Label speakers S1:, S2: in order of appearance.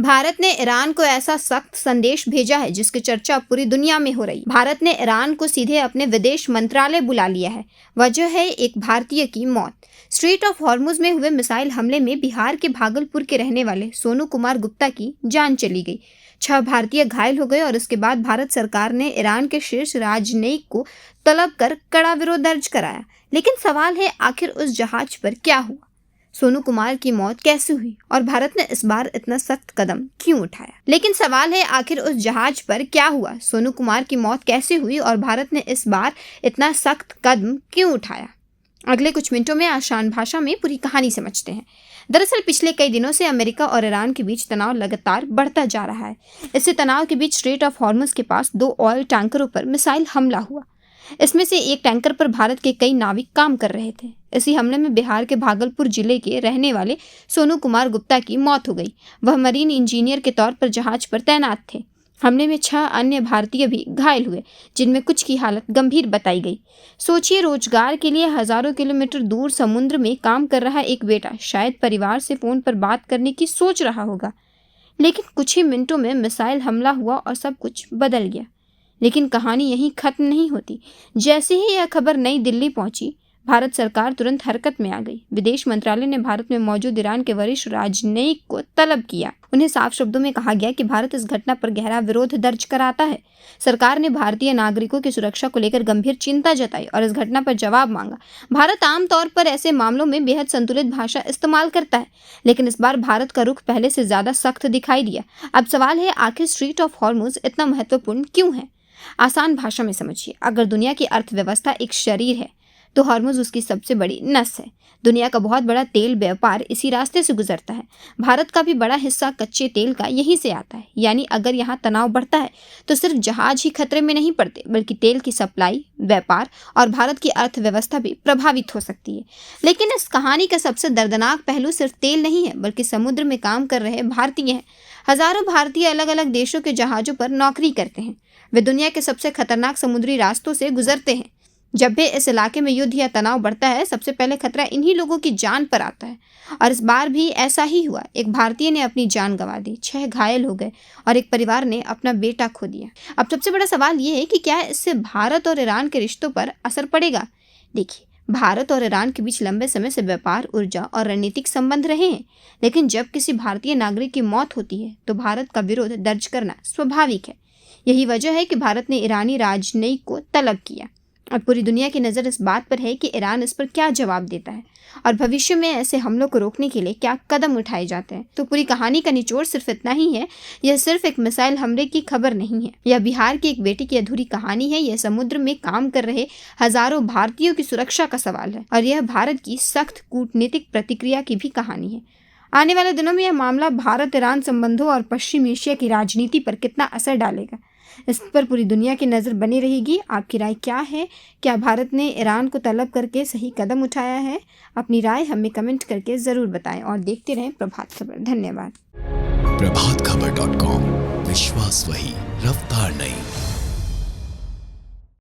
S1: भारत ने ईरान को ऐसा सख्त संदेश भेजा है जिसकी चर्चा पूरी दुनिया में हो रही। भारत ने ईरान को सीधे अपने विदेश मंत्रालय बुला लिया है। वजह है एक भारतीय की मौत। स्ट्रेट ऑफ हॉर्मुज में हुए मिसाइल हमले में बिहार के भागलपुर के रहने वाले सोनू कुमार गुप्ता की जान चली गई। 6 भारतीय घायल हो गए और इसके बाद भारत सरकार ने ईरान के शीर्ष राजनयिक को तलब कर कड़ा विरोध दर्ज कराया। लेकिन सवाल है, आखिर उस जहाज पर क्या हुआ? सोनू कुमार की मौत कैसे हुई और भारत ने इस बार इतना सख्त कदम क्यों उठाया? लेकिन सवाल है, आखिर उस जहाज पर क्या हुआ? सोनू कुमार की मौत कैसे हुई और भारत ने इस बार इतना सख्त कदम क्यों उठाया? अगले कुछ मिनटों में आसान भाषा में पूरी कहानी समझते हैं। दरअसल पिछले कई दिनों से अमेरिका और ईरान के बीच तनाव लगातार बढ़ता जा रहा है। इसी तनाव के बीच स्ट्रेट ऑफ हॉर्मुज के पास 2 ऑयल टैंकरों पर मिसाइल हमला हुआ। इसमें से एक टैंकर पर भारत के कई नाविक काम कर रहे थे। इसी हमले में बिहार के भागलपुर जिले के रहने वाले सोनू कुमार गुप्ता की मौत हो गई। वह मरीन इंजीनियर के तौर पर जहाज पर तैनात थे। हमले में 6 अन्य भारतीय भी घायल हुए, जिनमें कुछ की हालत गंभीर बताई गई। सोचिए, रोजगार के लिए हजारों किलोमीटर दूर समुद्र में काम कर रहा एक बेटा शायद परिवार से फोन पर बात करने की सोच रहा होगा, लेकिन कुछ ही मिनटों में मिसाइल हमला हुआ और सब कुछ बदल गया। लेकिन कहानी यहीं खत्म नहीं होती। जैसे ही यह खबर नई दिल्ली पहुंची, भारत सरकार तुरंत हरकत में आ गई। विदेश मंत्रालय ने भारत में मौजूद ईरान के वरिष्ठ राजनयिक को तलब किया। उन्हें साफ शब्दों में कहा गया कि भारत इस घटना पर गहरा विरोध दर्ज कराता है। सरकार ने भारतीय नागरिकों की सुरक्षा को लेकर गंभीर चिंता जताई और इस घटना पर जवाब मांगा। भारत आमतौर पर ऐसे मामलों में बेहद संतुलित भाषा इस्तेमाल करता है, लेकिन इस बार भारत का रुख पहले से ज्यादा सख्त दिखाई दिया। अब सवाल है, आखिर स्ट्रेट ऑफ हॉर्मुज इतना महत्वपूर्ण क्यों है? आसान भाषा में समझिए, अगर दुनिया की अर्थव्यवस्था एक शरीर है तो हॉर्मुज उसकी सबसे बड़ी नस है। दुनिया का बहुत बड़ा तेल व्यापार इसी रास्ते से गुजरता है। भारत का भी बड़ा हिस्सा कच्चे तेल का यहीं से आता है। यानी अगर यहाँ तनाव बढ़ता है तो सिर्फ जहाज ही खतरे में नहीं पड़ते, बल्कि तेल की सप्लाई, व्यापार और भारत की अर्थव्यवस्था भी प्रभावित हो सकती है। लेकिन इस कहानी का सबसे दर्दनाक पहलू सिर्फ तेल नहीं है, बल्कि समुद्र में काम कर रहे भारतीय हैं। हजारों भारतीय अलग अलग देशों के जहाजों पर नौकरी करते हैं। वे दुनिया के सबसे खतरनाक समुद्री रास्तों से गुजरते हैं। जब भी इस इलाके में युद्ध या तनाव बढ़ता है, सबसे पहले खतरा इन्हीं लोगों की जान पर आता है। और इस बार भी ऐसा ही हुआ। एक भारतीय ने अपनी जान गंवा दी, 6 घायल हो गए और एक परिवार ने अपना बेटा खो दिया। अब सबसे बड़ा सवाल ये है कि क्या इससे भारत और ईरान के रिश्तों पर असर पड़ेगा? देखिए, भारत और ईरान के बीच लंबे समय से व्यापार, ऊर्जा और रणनीतिक संबंध रहे हैं। लेकिन जब किसी भारतीय नागरिक की मौत होती है तो भारत का विरोध दर्ज करना स्वाभाविक है। यही वजह है कि भारत ने ईरानी राजनयिक को तलब किया। और पूरी दुनिया की नज़र इस बात पर है कि ईरान इस पर क्या जवाब देता है और भविष्य में ऐसे हमलों को रोकने के लिए क्या कदम उठाए जाते हैं। तो पूरी कहानी का निचोड़ सिर्फ इतना ही है, यह सिर्फ एक मिसाइल हमले की खबर नहीं है। यह बिहार की एक बेटी की अधूरी कहानी है। यह समुद्र में काम कर रहे हजारों भारतीयों की सुरक्षा का सवाल है और यह भारत की सख्त कूटनीतिक प्रतिक्रिया की भी कहानी है। आने वाले दिनों में यह मामला भारत ईरान संबंधों और पश्चिम एशिया की राजनीति पर कितना असर डालेगा, इस पर पूरी दुनिया की नज़र बनी रहेगी। आपकी राय क्या है? क्या भारत ने ईरान को तलब करके सही कदम उठाया है? अपनी राय हमें कमेंट करके ज़रूर बताएं और देखते रहें प्रभात खबर। धन्यवाद।
S2: प्रभातखबर.com, विश्वास वही, रफ्तार नहीं।